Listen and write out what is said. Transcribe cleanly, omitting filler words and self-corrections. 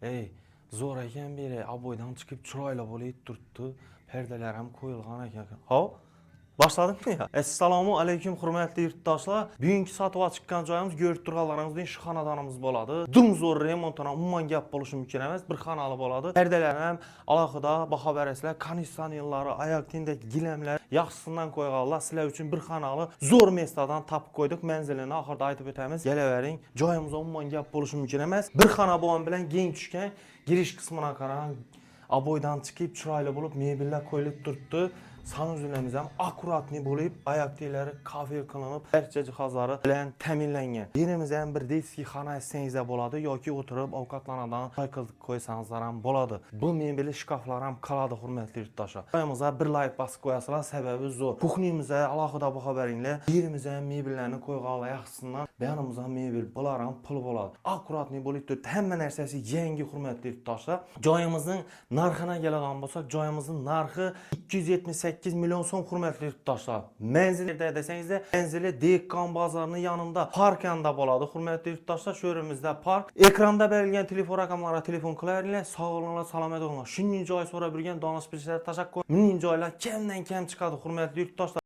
Ey, zor ekan biri, aboydan chiqib chiroyli bo'lib turibdi. Perdeler ham qo'yilgan ekan. Hop. Başladık mı ya? Assalamu alaykum hurmatli yurtdoshlar. Bugungi sotib chiqqan joyimiz ko'rib turganlaringizdan shu xonadonimiz bo'ladi. Dum zo'r remontdan umuman gap bo'lishi mumkin emas. Bir xonali bo'ladi. Perdelar ham alohida baho berasizlar. Konditsionerlari, oyoq tendagi gilamlar yaxshisidan qo'yganlar. Sizlar uchun bir xonali zo'r mesdadan topib qo'ydik. Manzilini oxirida aytib o'tamiz. Kelavering. Joyimiz umuman gap bo'lishi mumkin emas. Bir xona bo'lgan bilan keng tushgan girish qismina qarang. Aboydan chiqib chiroyli bo'lib mebellar qo'yilib turibdi. Sanuzlarimiz ham akkuratni bo'lib, oyoqteglari kafe qilinib, barcha jihozlari bilan ta'minlangan. Yerimiz ham bir diski xona istangizlar bo'ladi yoki o'tirib ovqatlanadigan choy qilib qo'ysangiz ham bo'ladi. Bu mebelli shkaflar ham qoladi, hurmatli yurtdoshlar. Joyimizga bir like bosib qo'yasizlar, sababi zo'r. Kuxnimizga alohida baho beringlar. Yerimizga ham mebellarni qo'yganlar yaxshisidan, bayonimizga mebel bular ham pul bo'ladi. Akkuratni bo'lib turibdi. Hamma narsasi yangi, hurmatli yurtdoshlar. Joyimizning narxina keladigan bo'lsak, joyimizning narxi 278 milyon so'm, hurmatli yurtdoshlar. Manzilda desangizda, manzili Dekkan bozorining yonida parkanda bo'ladi, hurmatli yurtdoshlar. Shu yerimizda park. Ekranda berilgan telefon raqamlariga telefon qilaringlar. Sog'lig'inglar, salomat bo'linglar. Shunday joy so'rab yurgan donishmandlar tashakkur. Buning joylar kamdan kam chiqadi, hurmatli yurtdoshlar.